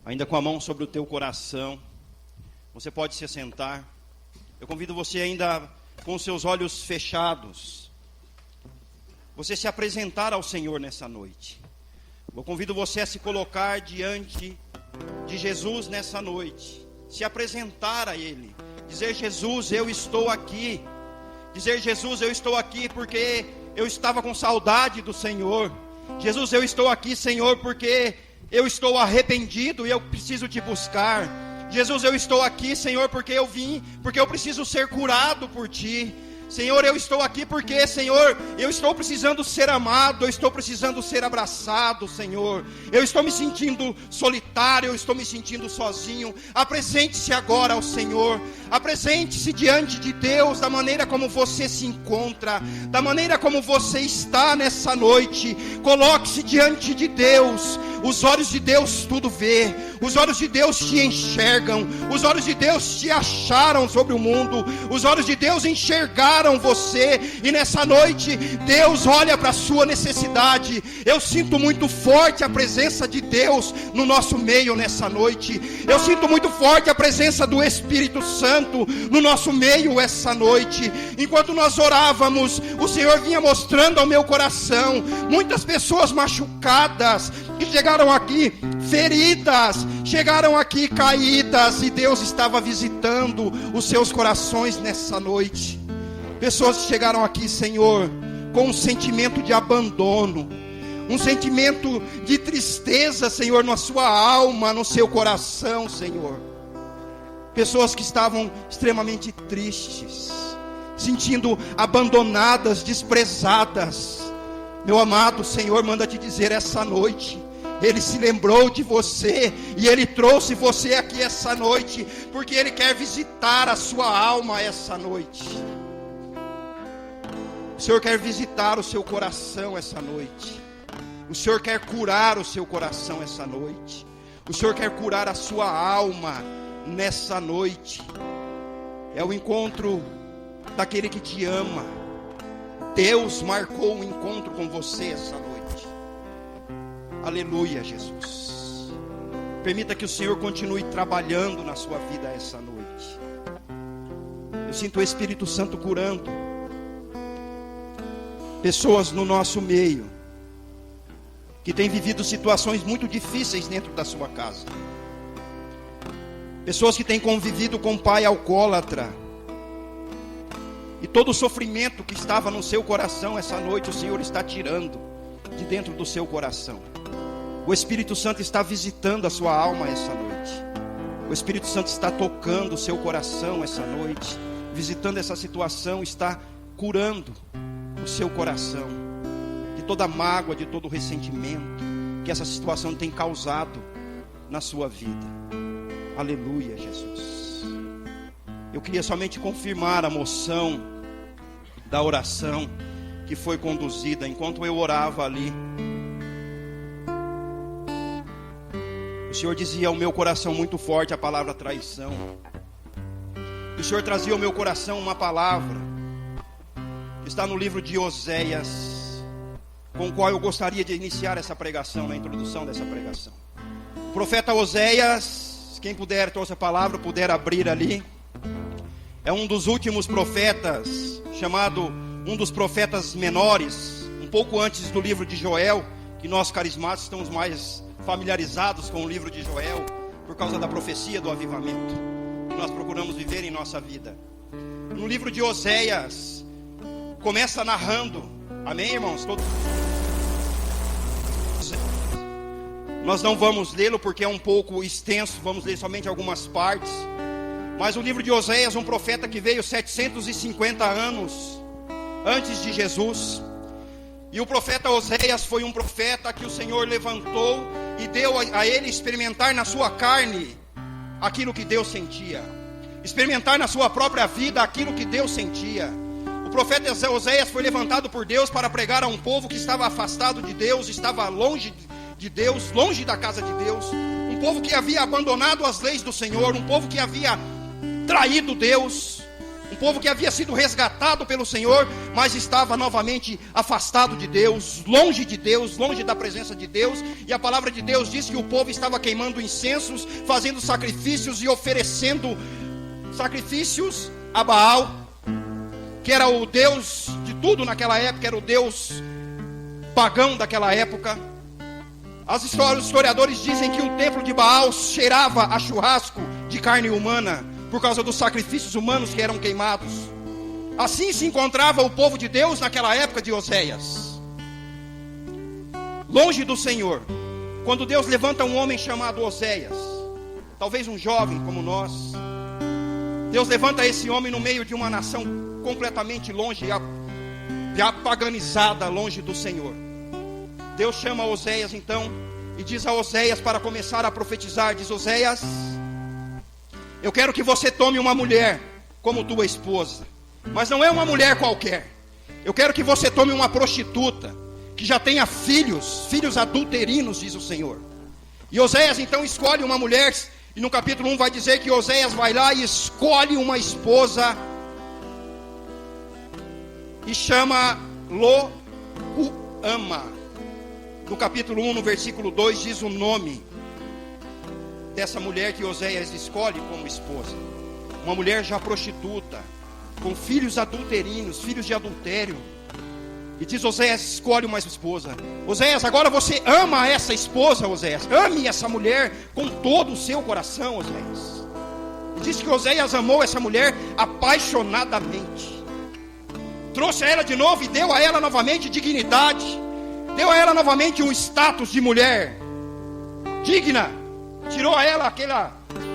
ainda com a mão sobre o teu coração, você pode se assentar. Eu convido você ainda com os seus olhos fechados, você se apresentar ao Senhor nessa noite. Eu convido você a se colocar diante de Jesus nessa noite, se apresentar a Ele, dizer: Jesus, eu estou aqui. Dizer: Jesus, eu estou aqui porque eu estava com saudade do Senhor. Jesus, eu estou aqui, Senhor, porque eu estou arrependido e eu preciso te buscar. Jesus, eu estou aqui, Senhor, porque eu vim, porque eu preciso ser curado por ti. Senhor, eu estou aqui porque, Senhor, eu estou precisando ser amado, eu estou precisando ser abraçado, Senhor. Eu estou me sentindo solitário, eu estou me sentindo sozinho. Apresente-se agora ao Senhor. Apresente-se diante de Deus da maneira como você se encontra, da maneira como você está nessa noite. Coloque-se diante de Deus. Os olhos de Deus tudo vê. Os olhos de Deus te enxergam. Os olhos de Deus te acharam sobre o mundo. Os olhos de Deus enxergaram você, e nessa noite Deus olha para a sua necessidade. Eu sinto muito forte a presença de Deus no nosso meio nessa noite. Eu sinto muito forte a presença do Espírito Santo no nosso meio essa noite. Enquanto nós orávamos, o Senhor vinha mostrando ao meu coração muitas pessoas machucadas, que chegaram aqui feridas, chegaram aqui caídas, e Deus estava visitando os seus corações nessa noite. Pessoas que chegaram aqui, Senhor, com um sentimento de abandono, um sentimento de tristeza, Senhor, na sua alma, no seu coração, Senhor. Pessoas que estavam extremamente tristes, sentindo abandonadas, desprezadas. Meu amado, Senhor manda te dizer essa noite: Ele se lembrou de você, e Ele trouxe você aqui essa noite, porque Ele quer visitar a sua alma essa noite. O Senhor quer visitar o seu coração essa noite. O Senhor quer curar o seu coração essa noite. O Senhor quer curar a sua alma nessa noite. É o encontro daquele que te ama. Deus marcou um encontro com você essa noite. Aleluia, Jesus. Permita que o Senhor continue trabalhando na sua vida essa noite. Eu sinto o Espírito Santo curando pessoas no nosso meio, que têm vivido situações muito difíceis dentro da sua casa. Pessoas que têm convivido com um pai alcoólatra, e todo o sofrimento que estava no seu coração essa noite, o Senhor está tirando de dentro do seu coração. O Espírito Santo está visitando a sua alma essa noite. O Espírito Santo está tocando o seu coração essa noite, visitando essa situação, está curando o seu coração de toda mágoa, de todo ressentimento que essa situação tem causado na sua vida. Aleluia, Jesus. Eu queria somente confirmar a moção da oração que foi conduzida enquanto eu orava ali. O Senhor dizia ao meu coração muito forte a palavra traição. O Senhor trazia ao meu coração uma palavra que está no livro de Oséias, com o qual eu gostaria de iniciar essa pregação, na introdução dessa pregação. O profeta Oséias, quem puder, trouxe a palavra, puder abrir ali, é um dos últimos profetas, chamado um dos profetas menores, um pouco antes do livro de Joel, que nós carismáticos estamos mais familiarizados com o livro de Joel, por causa da profecia do avivamento, que nós procuramos viver em nossa vida. No livro de Oséias, começa narrando, amém, irmãos? Nós não vamos lê-lo porque é um pouco extenso, vamos ler somente algumas partes. Mas o livro de Oséias, um profeta que veio 750 anos antes de Jesus. E o profeta Oséias foi um profeta que o Senhor levantou e deu a ele experimentar na sua carne aquilo que Deus sentia, experimentar na sua própria vida aquilo que Deus sentia. O profeta Oséias foi levantado por Deus para pregar a um povo que estava afastado de Deus, estava longe de Deus, longe da casa de Deus, um povo que havia abandonado as leis do Senhor, um povo que havia traído Deus, Um povo que havia sido resgatado pelo Senhor, mas estava novamente afastado de Deus, longe da presença de Deus. E a palavra de Deus diz que o povo estava queimando incensos, fazendo sacrifícios e oferecendo sacrifícios a Baal, que era o Deus de tudo naquela época, era o Deus pagão daquela época. Os historiadores dizem que o templo de Baal cheirava a churrasco de carne humana, por causa dos sacrifícios humanos que eram queimados. Assim se encontrava o povo de Deus naquela época de Oséias, longe do Senhor. Quando Deus levanta um homem chamado Oséias, talvez um jovem como nós, Deus levanta esse homem no meio de uma nação completamente longe, já paganizada, longe do Senhor. Deus chama Oséias então e diz a Oséias para começar a profetizar, diz: Oséias, eu quero que você tome uma mulher como tua esposa, mas não é uma mulher qualquer. Eu quero que você tome uma prostituta, que já tenha filhos adulterinos, diz o Senhor. E Oséias então escolhe uma mulher, e no capítulo 1 vai dizer que Oséias vai lá e escolhe uma esposa, e chama Lo-Ruama. No capítulo 1, no versículo 2, diz o nome dessa mulher que Oséias escolhe como esposa. Uma mulher já prostituta, com filhos adulterinos, filhos de adultério. E diz: Oséias, escolhe uma esposa. Oséias, agora você ama essa esposa, Oséias. Ame essa mulher com todo o seu coração, Oséias. E diz que Oséias amou essa mulher apaixonadamente. Trouxe a ela de novo e deu a ela novamente dignidade. Deu a ela novamente um status de mulher digna. Tirou a ela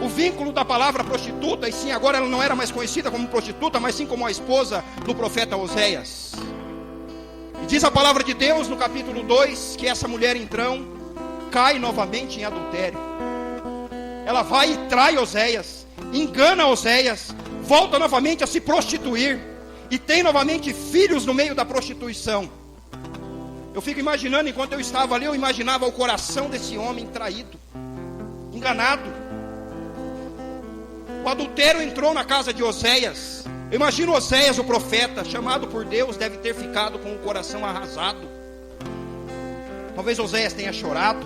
o vínculo da palavra prostituta. E sim, agora ela não era mais conhecida como prostituta, mas sim como a esposa do profeta Oséias. E diz a palavra de Deus no capítulo 2 que essa mulher então cai novamente em adultério. Ela vai e trai Oséias, engana Oséias, volta novamente a se prostituir e tem novamente filhos no meio da prostituição. Eu fico imaginando, enquanto eu estava ali, eu imaginava o coração desse homem traído, enganado. O adultério entrou na casa de Oséias. Eu imagino Oséias, o profeta, chamado por Deus, deve ter ficado com o coração arrasado. Talvez Oséias tenha chorado.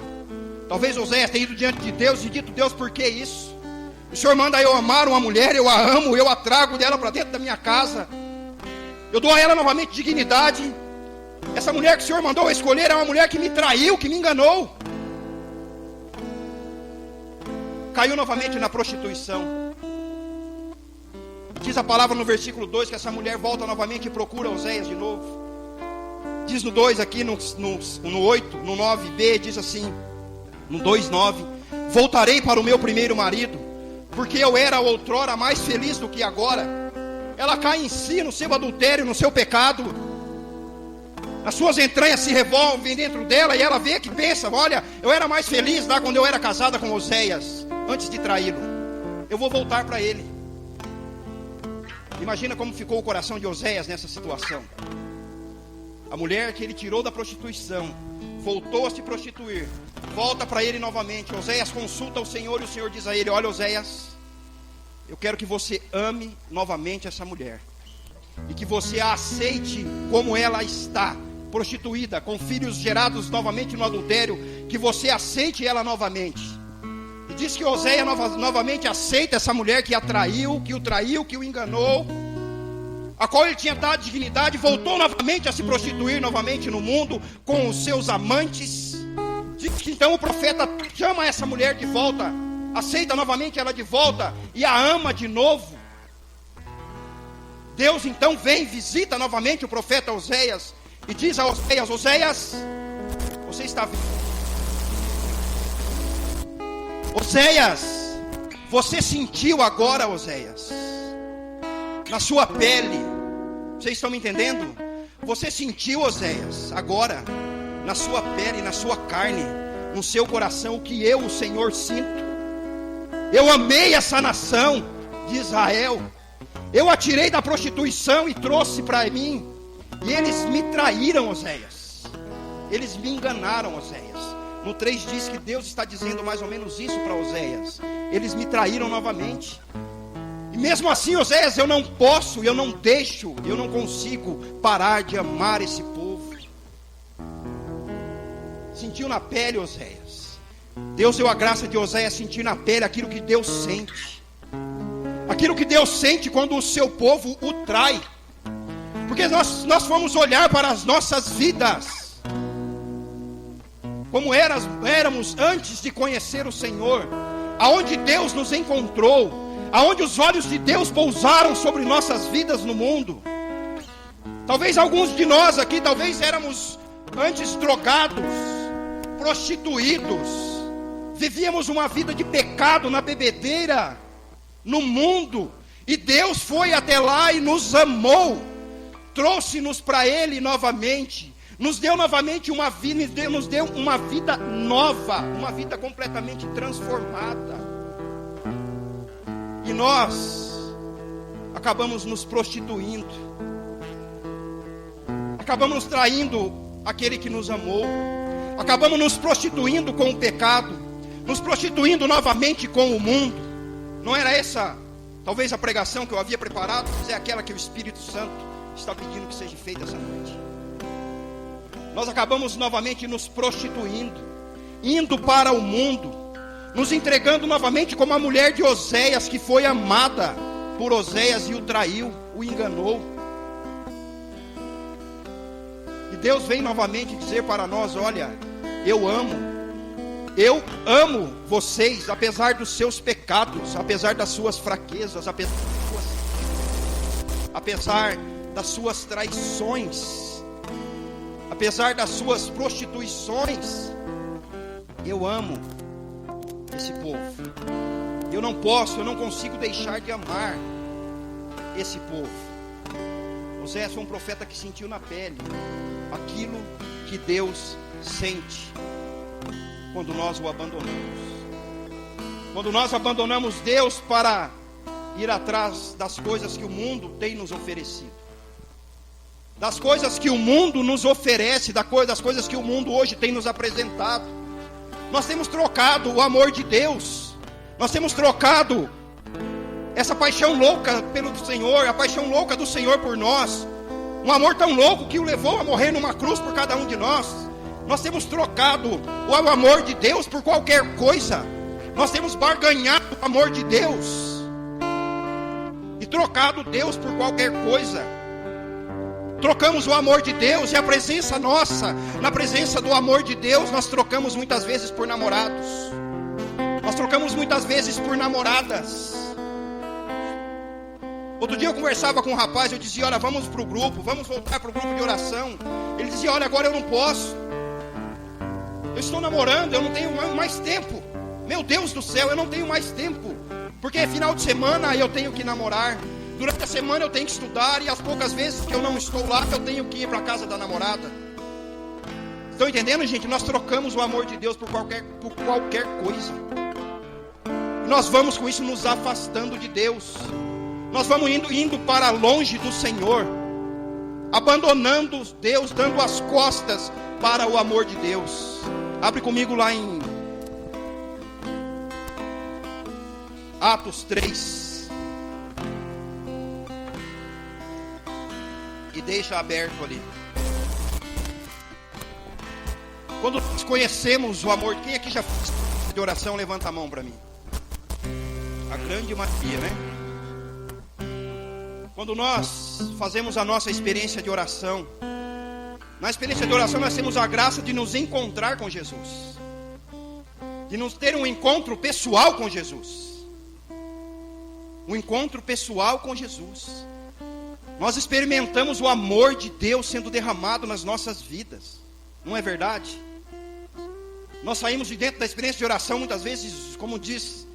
Talvez Oséias tenha ido diante de Deus e dito: Deus, por que isso? O Senhor manda eu amar uma mulher, eu a amo, eu a trago dela para dentro da minha casa. Eu dou a ela novamente dignidade. Essa mulher que o Senhor mandou eu escolher é uma mulher que me traiu, que me enganou. Caiu novamente na prostituição. Diz a palavra no versículo 2 que essa mulher volta novamente e procura Oséias de novo. Diz no 2 aqui, no 8, no 9b, diz assim, no 2:9: voltarei para o meu primeiro marido, porque eu era outrora mais feliz do que agora. Ela cai em si, no seu adultério, no seu pecado. As suas entranhas se revolvem dentro dela e ela vê que pensa: olha, eu era mais feliz lá quando eu era casada com Oséias, antes de traí-lo. Eu vou voltar para ele. Imagina como ficou o coração de Oséias nessa situação. A mulher que ele tirou da prostituição voltou a se prostituir, volta para ele novamente. Oséias consulta o Senhor e o Senhor diz a ele: olha, Oséias, eu quero que você ame novamente essa mulher, e que você a aceite como ela está, prostituída, com filhos gerados novamente no adultério, que você aceite ela novamente. E diz que Oséias novamente aceita essa mulher que a traiu, que o enganou, a qual ele tinha dado dignidade, voltou novamente a se prostituir novamente no mundo com os seus amantes. Diz que então o profeta chama essa mulher de volta, aceita novamente ela de volta e a ama de novo. Deus então vem, visita novamente o profeta Oséias e diz a Oséias: Oséias, você está vivo. Oséias, você sentiu agora, Oséias, na sua pele, vocês estão me entendendo? Você sentiu, Oséias, agora, na sua pele, na sua carne, no seu coração, o que eu, o Senhor, sinto. Eu amei essa nação de Israel. Eu a tirei da prostituição e trouxe para mim. E eles me traíram, Oséias. Eles me enganaram, Oséias. No 3 diz que Deus está dizendo mais ou menos isso para Oséias. Eles me traíram novamente. E mesmo assim, Oséias, eu não posso, eu não deixo, eu não consigo parar de amar esse povo. Sentiu na pele, Oséias. Deus deu a graça de Oséias sentir na pele aquilo que Deus sente. Aquilo que Deus sente quando o seu povo o trai. Porque nós vamos olhar para as nossas vidas, como éramos antes de conhecer o Senhor, aonde Deus nos encontrou, aonde os olhos de Deus pousaram sobre nossas vidas no mundo. Talvez alguns de nós aqui, talvez éramos antes drogados, prostituídos, vivíamos uma vida de pecado na bebedeira, no mundo, e Deus foi até lá e nos amou, trouxe-nos para Ele novamente, nos deu novamente uma vida, nos deu uma vida nova, uma vida completamente transformada. E nós acabamos nos prostituindo, acabamos traindo aquele que nos amou, acabamos nos prostituindo com o pecado, nos prostituindo novamente com o mundo. Não era essa, talvez, a pregação que eu havia preparado, mas é aquela que o Espírito Santo está pedindo que seja feita essa noite. Nós acabamos novamente nos prostituindo, indo para o mundo, nos entregando novamente como a mulher de Oséias, que foi amada por Oséias e o traiu, o enganou. E Deus vem novamente dizer para nós: olha, eu amo vocês, apesar dos seus pecados, apesar das suas fraquezas, apesar das suas traições, apesar das suas prostituições. Eu amo esse povo. Eu não consigo deixar de amar esse povo. Oséias foi um profeta que sentiu na pele aquilo que Deus sente quando nós o abandonamos. Quando nós abandonamos Deus para ir atrás das coisas que o mundo tem nos oferecido, das coisas que o mundo nos oferece, das coisas que o mundo hoje tem nos apresentado. Nós temos trocado o amor de Deus, nós temos trocado essa paixão louca pelo Senhor, a paixão louca do Senhor por nós, um amor tão louco que o levou a morrer numa cruz por cada um de nós. Nós temos trocado o amor de Deus por qualquer coisa. Nós temos barganhado o amor de Deus e trocado Deus por qualquer coisa. Trocamos o amor de Deus e a presença nossa, na presença do amor de Deus, nós trocamos muitas vezes por namorados. Nós trocamos muitas vezes por namoradas. Outro dia eu conversava com um rapaz, eu dizia: olha, vamos para o grupo, vamos voltar para o grupo de oração. Ele dizia: olha, agora eu não posso. Eu estou namorando, eu não tenho mais tempo. Meu Deus do céu, eu não tenho mais tempo. Porque final de semana eu tenho que namorar. Durante a semana eu tenho que estudar. E as poucas vezes que eu não estou lá, eu tenho que ir para a casa da namorada. Estão entendendo, gente? Nós trocamos o amor de Deus por qualquer coisa. E nós vamos com isso nos afastando de Deus. Nós vamos indo para longe do Senhor, abandonando Deus, dando as costas para o amor de Deus. Abre comigo lá em Atos 3. E deixa aberto ali. Quando nós conhecemos o amor, quem aqui já fez de oração, levanta a mão para mim. A grande maioria, né? Quando nós fazemos a nossa experiência de oração, na experiência de oração nós temos a graça de nos encontrar com Jesus, de nos ter um encontro pessoal com Jesus. Um encontro pessoal com Jesus. Nós experimentamos o amor de Deus sendo derramado nas nossas vidas. Não é verdade? Nós saímos de dentro da experiência de oração muitas vezes, como diz,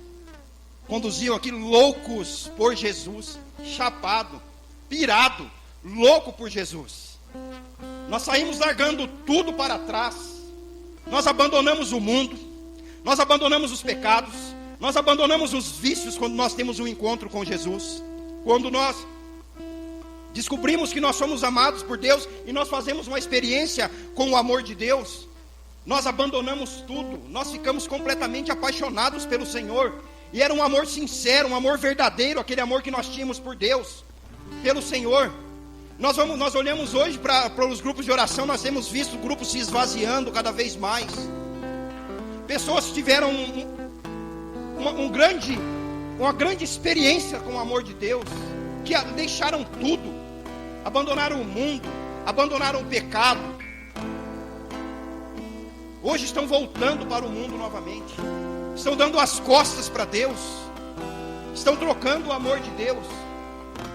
conduziam aqui, loucos por Jesus, chapado, pirado, louco por Jesus. Nós saímos largando tudo para trás. Nós abandonamos o mundo, nós abandonamos os pecados, nós abandonamos os vícios quando nós temos um encontro com Jesus. Quando nós descobrimos que nós somos amados por Deus e nós fazemos uma experiência com o amor de Deus, nós abandonamos tudo, nós ficamos completamente apaixonados pelo Senhor. E era um amor sincero, um amor verdadeiro, aquele amor que nós tínhamos por Deus, pelo Senhor. Nós olhamos hoje para os grupos de oração, nós temos visto grupos se esvaziando cada vez mais. Pessoas que tiveram uma grande experiência com o amor de Deus, que deixaram tudo, abandonaram o mundo, abandonaram o pecado. Hoje estão voltando para o mundo novamente, estão dando as costas para Deus, estão trocando o amor de Deus.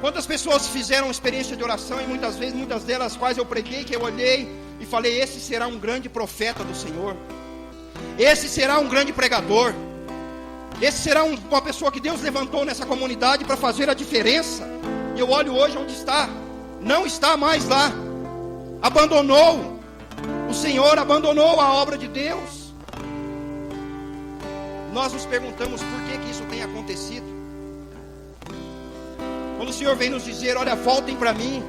Quantas pessoas fizeram experiência de oração, e muitas delas quais eu preguei, que eu olhei e falei: esse será um grande profeta do Senhor, esse será um grande pregador, esse será uma pessoa que Deus levantou nessa comunidade para fazer a diferença. E eu olho hoje onde está, não está mais lá, abandonou o Senhor, abandonou a obra de Deus. Nós nos perguntamos por que isso tem acontecido. Quando o Senhor vem nos dizer: olha, voltem para mim,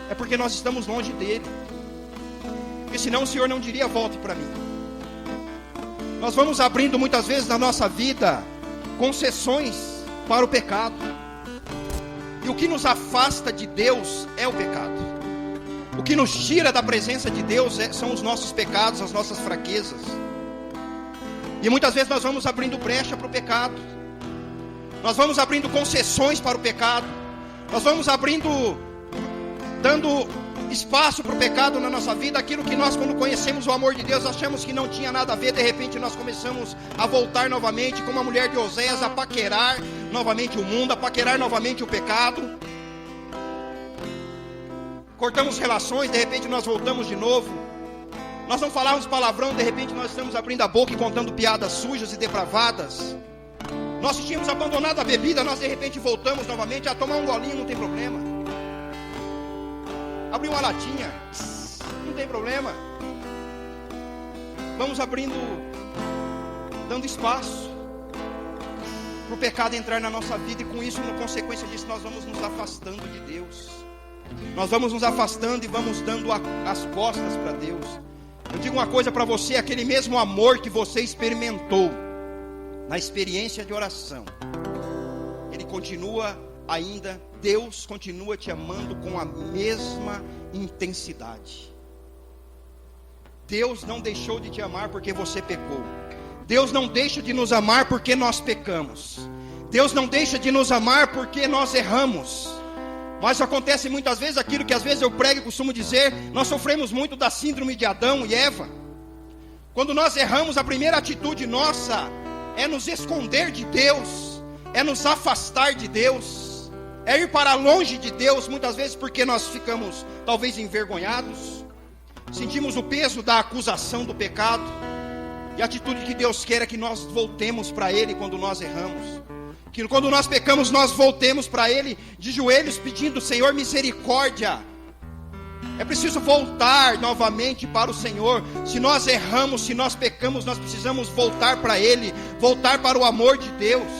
é porque nós estamos longe dele. Porque senão o Senhor não diria: volte para mim. Nós vamos abrindo muitas vezes na nossa vida concessões para o pecado. E o que nos afasta de Deus é o pecado. O que nos tira da presença de Deus são os nossos pecados, as nossas fraquezas. E muitas vezes nós vamos abrindo brecha para o pecado. Nós vamos abrindo concessões para o pecado. Nós vamos dando espaço para o pecado na nossa vida. Aquilo que nós, quando conhecemos o amor de Deus, achamos que não tinha nada a ver. De repente nós começamos a voltar novamente, como a mulher de Oséias, a paquerar novamente o mundo, a paquerar novamente o pecado. Cortamos relações, de repente nós voltamos de novo. Nós não falávamos palavrão, de repente nós estamos abrindo a boca e contando piadas sujas e depravadas. Nós tínhamos abandonado a bebida, nós de repente voltamos novamente a tomar um golinho, não tem problema. Abrir uma latinha, não tem problema. Vamos abrindo, dando espaço para o pecado entrar na nossa vida. E com isso, na consequência disso, nós vamos nos afastando de Deus. Nós vamos nos afastando e vamos dando as costas para Deus. Eu digo uma coisa para você: aquele mesmo amor que você experimentou na experiência de oração, ele continua ainda, Deus continua te amando com a mesma intensidade. Deus não deixou de te amar porque você pecou. Deus não deixa de nos amar porque nós pecamos. Deus não deixa de nos amar porque nós erramos. Mas acontece muitas vezes aquilo que às vezes eu prego e costumo dizer: nós sofremos muito da síndrome de Adão e Eva. Quando nós erramos, a primeira atitude nossa é nos esconder de Deus, é nos afastar de Deus, é ir para longe de Deus, muitas vezes porque nós ficamos talvez envergonhados, sentimos o peso da acusação do pecado. E a atitude que Deus quer é que nós voltemos para Ele quando nós erramos, que quando nós pecamos nós voltemos para Ele de joelhos pedindo: Senhor, misericórdia. É preciso voltar novamente para o Senhor. Se nós erramos, se nós pecamos, nós precisamos voltar para Ele, voltar para o amor de Deus.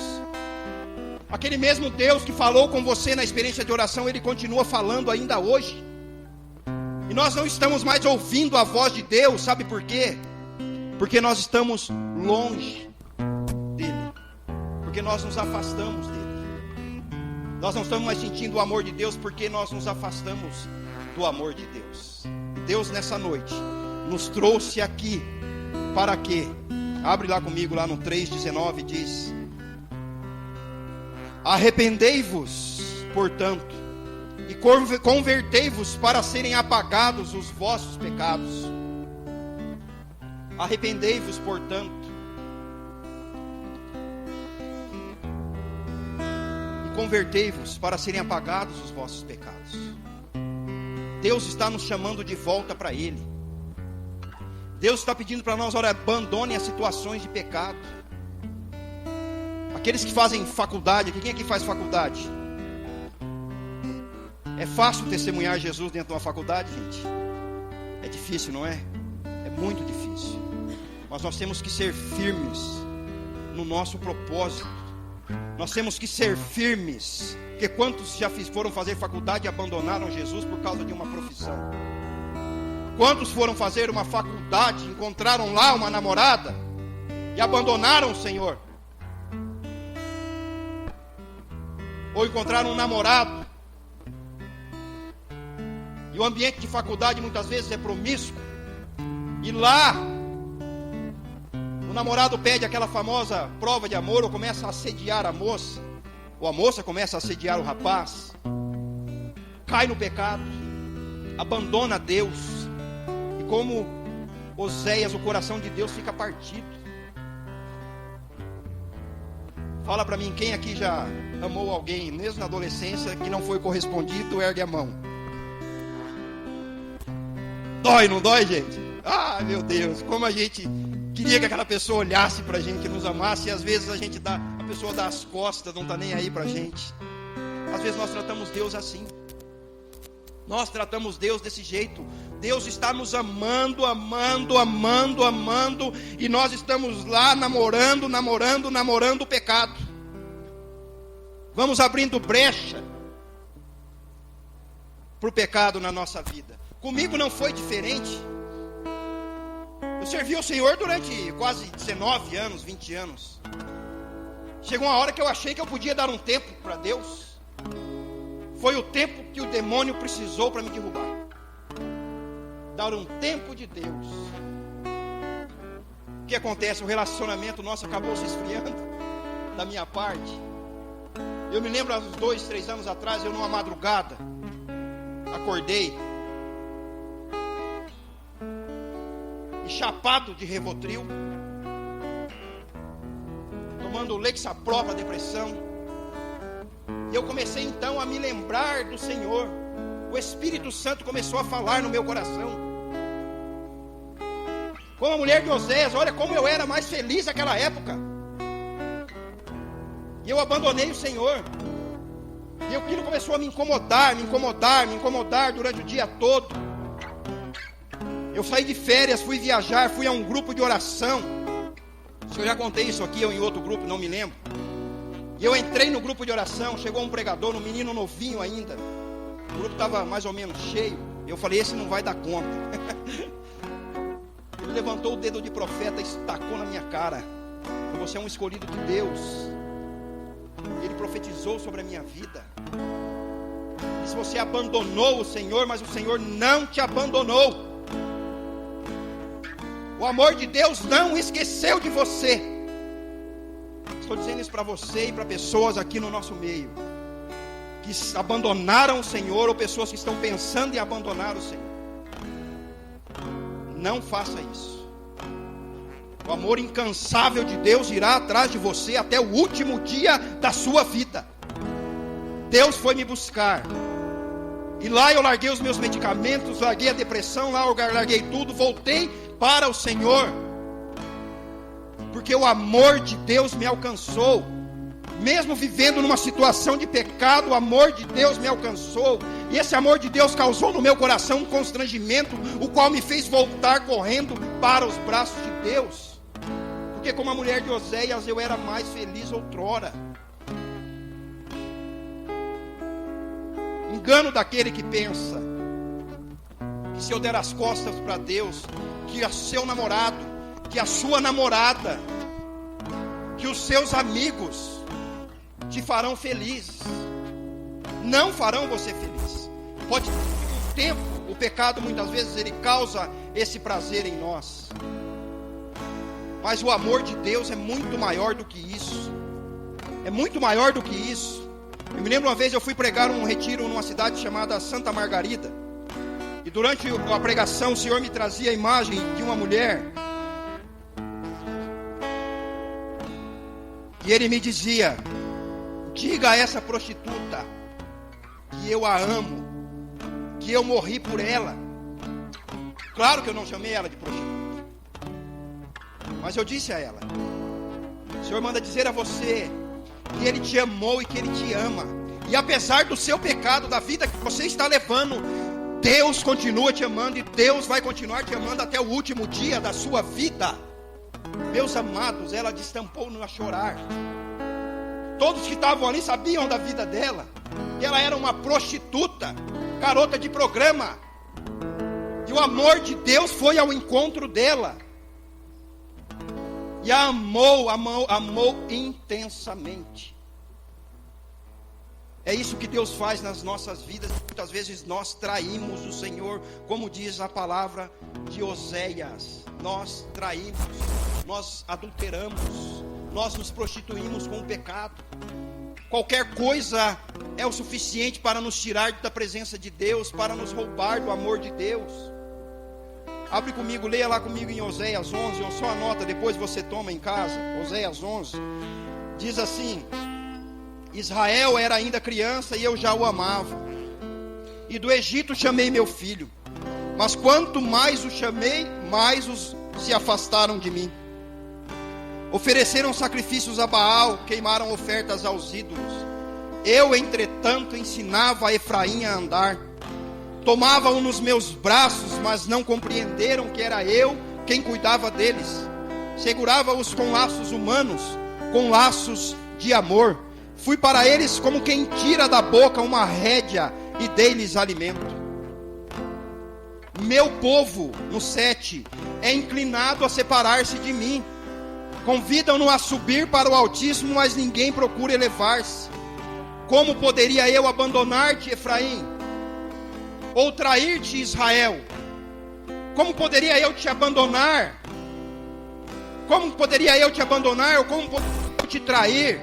Aquele mesmo Deus que falou com você na experiência de oração, Ele continua falando ainda hoje. E nós não estamos mais ouvindo a voz de Deus, sabe por quê? Porque nós estamos longe dEle, porque nós nos afastamos dEle. Nós não estamos mais sentindo o amor de Deus porque nós nos afastamos do amor de Deus. E Deus nessa noite nos trouxe aqui para quê? Abre lá comigo, lá no 3,19 diz: arrependei-vos, portanto, e convertei-vos para serem apagados os vossos pecados. Arrependei-vos, portanto, e convertei-vos para serem apagados os vossos pecados. Deus está nos chamando de volta para Ele. Deus está pedindo para nós: olha, abandonem as situações de pecado. Aqueles que fazem faculdade, quem aqui faz faculdade? É fácil testemunhar Jesus dentro de uma faculdade, gente? É difícil, não é? É muito difícil. Mas nós temos que ser firmes no nosso propósito. Nós temos que ser firmes. Porque quantos já foram fazer faculdade e abandonaram Jesus por causa de uma profissão? Quantos foram fazer uma faculdade, encontraram lá uma namorada e abandonaram o Senhor. Ou encontraram um namorado. E o ambiente de faculdade muitas vezes é promíscuo. E lá, o namorado pede aquela famosa prova de amor, ou começa a assediar a moça. Ou a moça começa a assediar o rapaz. Cai no pecado. Abandona Deus. E como Oséias, o coração de Deus fica partido. Fala para mim, quem aqui já amou alguém, mesmo na adolescência, que não foi correspondido, ergue a mão. Dói, não dói, gente? Ah, meu Deus, como a gente queria que aquela pessoa olhasse pra gente, que nos amasse, e às vezes a pessoa dá as costas, não tá nem aí pra gente. Às vezes nós tratamos Deus assim. Nós tratamos Deus desse jeito. Deus está nos amando, amando, amando, amando, e nós estamos lá namorando o pecado. Vamos abrindo brecha para o pecado na nossa vida. Comigo não foi diferente. Eu servi ao Senhor durante quase 19 anos, 20 anos. Chegou uma hora que eu achei que eu podia dar um tempo para Deus. Foi o tempo que o demônio precisou para me derrubar. Dar um tempo de Deus. O que acontece? O relacionamento nosso acabou se esfriando da minha parte. Eu me lembro, há uns 2, 3 anos atrás, eu numa madrugada acordei e chapado de Rivotril, tomando Lexapro para depressão. E eu comecei então a me lembrar do Senhor. O Espírito Santo começou a falar no meu coração. Como a mulher de Oséias, olha como eu era mais feliz naquela época. E eu abandonei o Senhor. E aquilo começou a me incomodar durante o dia todo. Eu saí de férias, fui viajar, fui a um grupo de oração. Se eu já contei isso aqui ou em outro grupo, não me lembro. E eu entrei no grupo de oração, chegou um pregador, um menino novinho ainda. O grupo estava mais ou menos cheio. Eu falei, esse não vai dar conta. Ele levantou o dedo de profeta e estacou na minha cara. Falou, você é um escolhido de Deus. Ele profetizou sobre a minha vida. Disse, você abandonou o Senhor, mas o Senhor não te abandonou. O amor de Deus não esqueceu de você. Estou dizendo isso para você e para pessoas aqui no nosso meio, que abandonaram o Senhor, ou pessoas que estão pensando em abandonar o Senhor. Não faça isso. O amor incansável de Deus irá atrás de você até o último dia da sua vida. Deus foi me buscar. E lá eu larguei os meus medicamentos, larguei a depressão, lá eu larguei tudo, voltei para o Senhor. Porque o amor de Deus me alcançou. Mesmo vivendo numa situação de pecado, o amor de Deus me alcançou. E esse amor de Deus causou no meu coração um constrangimento, o qual me fez voltar correndo para os braços de Deus. Porque como a mulher de Oséias, eu era mais feliz outrora. Engano daquele que pensa que se eu der as costas para Deus, que o seu namorado, que a sua namorada, que os seus amigos te farão feliz. Não farão você feliz. Pode ter um tempo, o pecado muitas vezes ele causa esse prazer em nós. Mas o amor de Deus é muito maior do que isso. É muito maior do que isso. Eu me lembro uma vez eu fui pregar um retiro numa cidade chamada Santa Margarida. E durante a pregação o Senhor me trazia a imagem de uma mulher. E Ele me dizia, diga a essa prostituta que eu a amo, que eu morri por ela. Claro que eu não chamei ela de prostituta, mas eu disse a ela, o Senhor manda dizer a você que Ele te amou e que Ele te ama. E apesar do seu pecado, da vida que você está levando, Deus continua te amando e Deus vai continuar te amando até o último dia da sua vida. Meus amados, ela destampou-nos a chorar. Todos que estavam ali sabiam da vida dela, que ela era uma prostituta, garota de programa. E o amor de Deus foi ao encontro dela. e a amou intensamente. É isso que Deus faz nas nossas vidas. Muitas vezes nós traímos o Senhor, como diz a palavra de Oséias. Nós traímos, nós adulteramos, nós nos prostituímos com o pecado. Qualquer coisa é o suficiente para nos tirar da presença de Deus, para nos roubar do amor de Deus. Abre comigo, leia lá comigo em Oséias 11, ou só anota, depois você toma em casa. Oséias 11, diz assim: Israel era ainda criança e eu já o amava, e do Egito chamei meu filho, mas quanto mais o chamei, mais os se afastaram de mim. Ofereceram sacrifícios a Baal, queimaram ofertas aos ídolos. Eu, entretanto, ensinava a Efraim a andar. Tomavam nos meus braços, mas não compreenderam que era eu quem cuidava deles. Segurava-os com laços humanos, com laços de amor. Fui para eles como quem tira da boca uma rédea e dei-lhes alimento. Meu povo, no 7, é inclinado a separar-se de mim. Convidam-no a subir para o Altíssimo, mas ninguém procura elevar-se. Como poderia eu abandonar-te, Efraim? Ou trair-te, Israel? Como poderia eu te abandonar? Como poderia eu te abandonar? Ou como poderia eu te trair?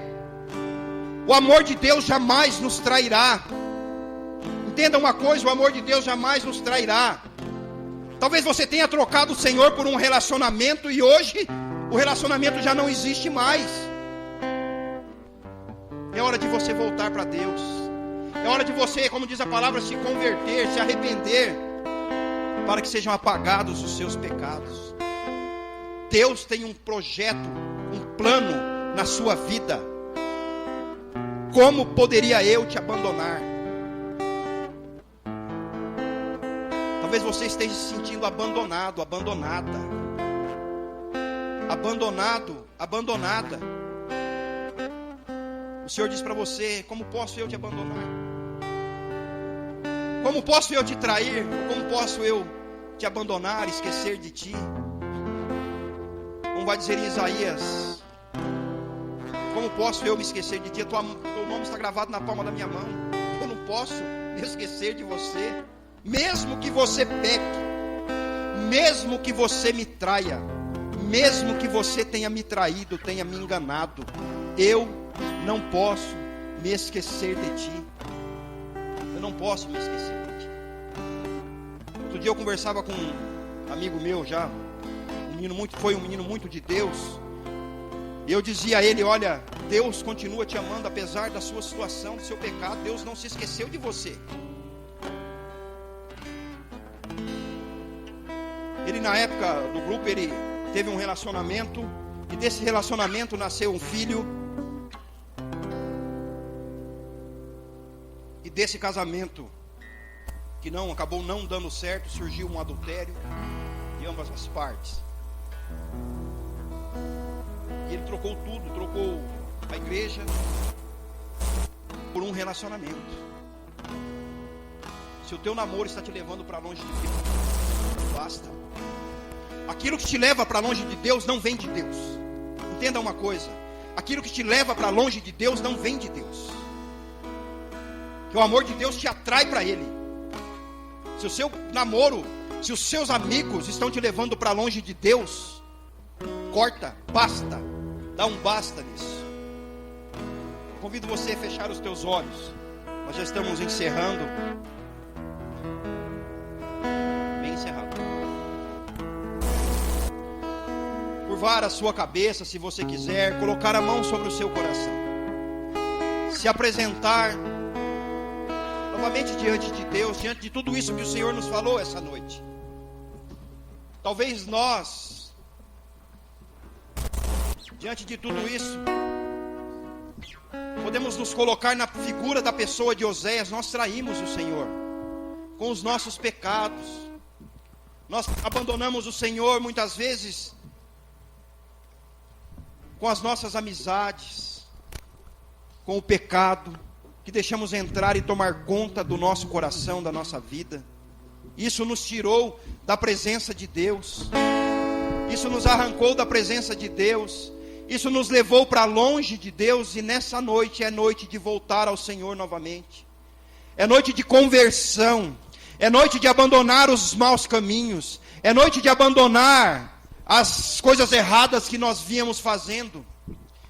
O amor de Deus jamais nos trairá. Entenda uma coisa, o amor de Deus jamais nos trairá. Talvez você tenha trocado o Senhor por um relacionamento e hoje o relacionamento já não existe mais. É hora de você voltar para Deus. É hora de você, como diz a palavra, se converter, se arrepender, para que sejam apagados os seus pecados. Deus tem um projeto, um plano na sua vida. Como poderia eu te abandonar? Talvez você esteja se sentindo abandonado, abandonada. Abandonado, abandonada. O Senhor diz para você: como posso eu te abandonar? Como posso eu te trair? Como posso eu te abandonar, esquecer de ti? Como vai dizer em Isaías: como posso eu me esquecer de ti? Teu nome está gravado na palma da minha mão. Eu não posso me esquecer de você. Mesmo que você peque, mesmo que você me traia, mesmo que você tenha me traído, tenha me enganado, eu não posso me esquecer de ti. Eu não posso me esquecer de ti. Outro dia eu conversava com um amigo meu já, foi um menino muito de Deus. E eu dizia a ele: olha, Deus continua te amando apesar da sua situação, do seu pecado. Deus não se esqueceu de você. Ele, na época do grupo, ele teve um relacionamento, e desse relacionamento nasceu um filho. E desse casamento, que acabou não dando certo, surgiu um adultério de ambas as partes. E ele trocou tudo, trocou a igreja por um relacionamento. Se o teu namoro está te levando para longe de Deus, basta. Aquilo que te leva para longe de Deus não vem de Deus. Entenda uma coisa: aquilo que te leva para longe de Deus não vem de Deus. Que o amor de Deus te atrai para Ele. Se o seu namoro, se os seus amigos estão te levando para longe de Deus, corta, basta, dá um basta nisso. Convido você a fechar os teus olhos. Nós já estamos encerrando. Bem encerrado. Curvar a sua cabeça, se você quiser, colocar a mão sobre o seu coração, se apresentar novamente diante de Deus, diante de tudo isso que o Senhor nos falou essa noite. Talvez nós, diante de tudo isso, podemos nos colocar na figura da pessoa de Oséias. Nós traímos o Senhor com os nossos pecados. Nós abandonamos o Senhor muitas vezes com as nossas amizades, com o pecado que deixamos entrar e tomar conta do nosso coração, da nossa vida. Isso nos tirou da presença de Deus. isso nos arrancou da presença de Deus, isso nos levou para longe de Deus, e nessa noite é noite de voltar ao Senhor novamente, é noite de conversão, é noite de abandonar os maus caminhos, é noite de abandonar as coisas erradas que nós víamos fazendo,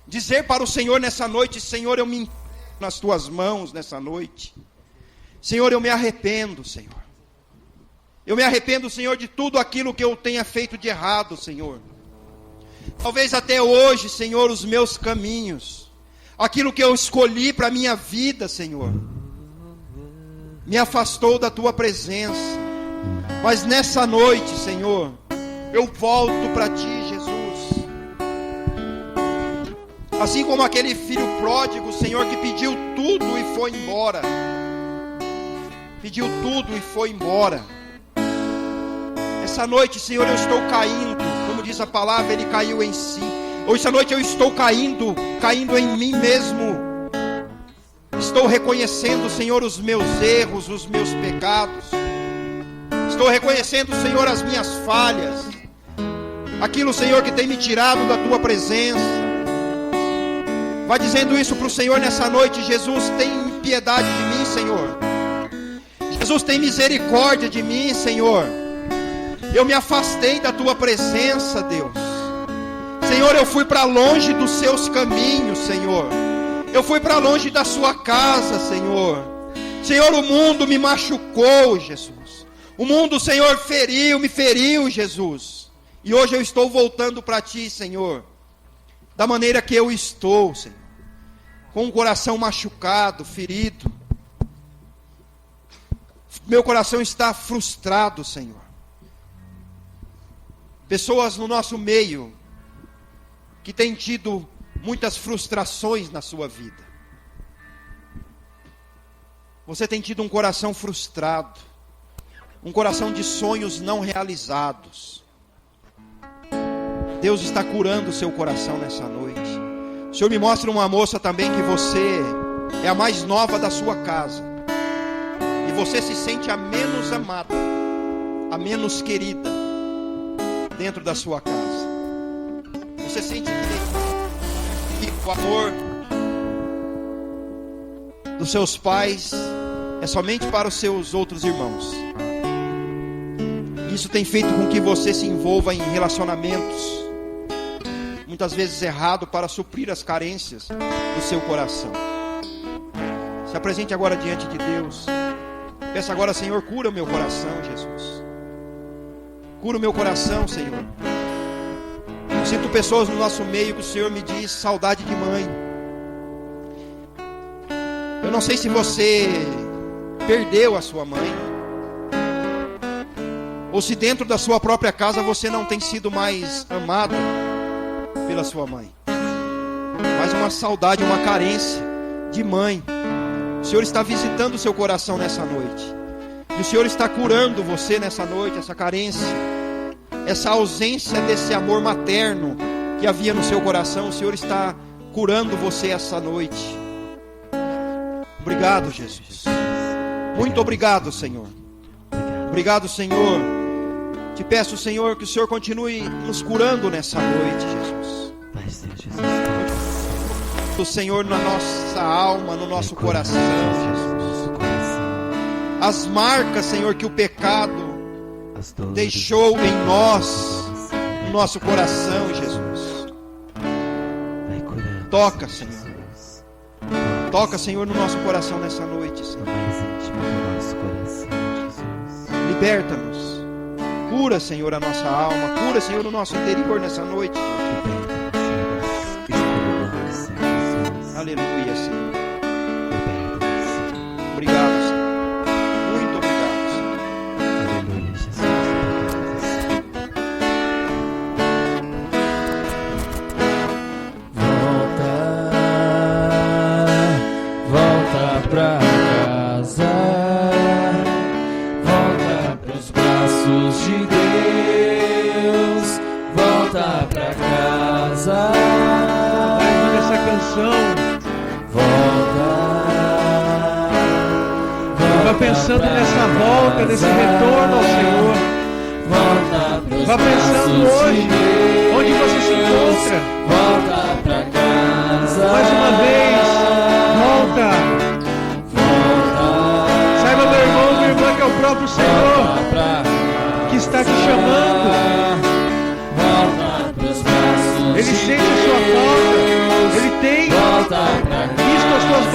dizer para o Senhor nessa noite: Senhor, eu me entrego nas tuas mãos nessa noite, Senhor, eu me arrependo, Senhor, eu me arrependo, Senhor, de tudo aquilo que eu tenha feito de errado, Senhor. Talvez até hoje, Senhor, os meus caminhos, aquilo que eu escolhi para a minha vida, Senhor, me afastou da tua presença. Mas nessa noite, Senhor, eu volto para ti, Jesus. Assim como aquele filho pródigo, Senhor, que pediu tudo e foi embora. Pediu tudo e foi embora. Essa noite, Senhor, eu estou caindo, como diz a palavra, ele caiu em si. Hoje, essa noite eu estou caindo em mim mesmo. Estou reconhecendo, Senhor, os meus erros, os meus pecados. Estou reconhecendo, Senhor, as minhas falhas. Aquilo, Senhor, que tem me tirado da tua presença. Vai dizendo isso para o Senhor nessa noite: Jesus, tem piedade de mim, Senhor. Jesus, tem misericórdia de mim, Senhor. Eu me afastei da tua presença, Deus. Senhor, eu fui para longe dos seus caminhos, Senhor. Eu fui para longe da sua casa, Senhor. Senhor, o mundo me machucou, Jesus. O mundo, Senhor, me feriu, Jesus. E hoje eu estou voltando para ti, Senhor, da maneira que eu estou, Senhor, com o coração machucado, ferido. Meu coração está frustrado, Senhor. Pessoas no nosso meio que têm tido muitas frustrações na sua vida. Você tem tido um coração frustrado, um coração de sonhos não realizados. Deus está curando o seu coração nessa noite. O Senhor me mostra uma moça também que você é a mais nova da sua casa, e você se sente a menos amada, a menos querida dentro da sua casa. Você sente que o amor dos seus pais é somente para os seus outros irmãos. Isso tem feito com que você se envolva em relacionamentos muitas vezes errados para suprir as carências do seu coração. Se apresente agora diante de Deus. Peça agora: Senhor, cura o meu coração, Jesus. Cura o meu coração, Senhor. Eu sinto pessoas no nosso meio que o Senhor me diz: saudade de mãe. Eu não sei se você perdeu a sua mãe, ou se dentro da sua própria casa você não tem sido mais amado pela sua mãe. Mas uma saudade, uma carência de mãe. O Senhor está visitando o seu coração nessa noite. E o Senhor está curando você nessa noite, essa carência, essa ausência desse amor materno que havia no seu coração. O Senhor está curando você essa noite. Obrigado, Jesus. Muito obrigado, Senhor. Obrigado, Senhor. Te peço, Senhor, que o Senhor continue nos curando nessa noite, Jesus. Vai ser, Jesus. O Senhor na nossa alma, no nosso coração, Jesus. As marcas, Senhor, que o pecado deixou em nós, no nosso coração, Jesus. Toca, Senhor. Toca, Senhor, no nosso coração nessa noite, Senhor. Liberta-nos. Cura, Senhor, a nossa alma. Cura, Senhor, o nosso interior nessa noite. Aleluia, Senhor. Obrigado, Senhor. Muito obrigado, Senhor. Aleluia, Jesus. Volta pra casa. Volta pros braços de Deus. Volta pra casa. Vai essa canção. Vai pensando nessa volta, nesse retorno ao Senhor. volta pros Vá pensando braços hoje de Deus. onde você se encontra. Volta pra casa. Mais uma vez, volta. Saiba, meu irmão, minha irmã, que é o próprio Senhor Volta pra que está te chamando. volta pros braços Ele de sente a sua falta. Deus. Ele tem Volta pra visto as suas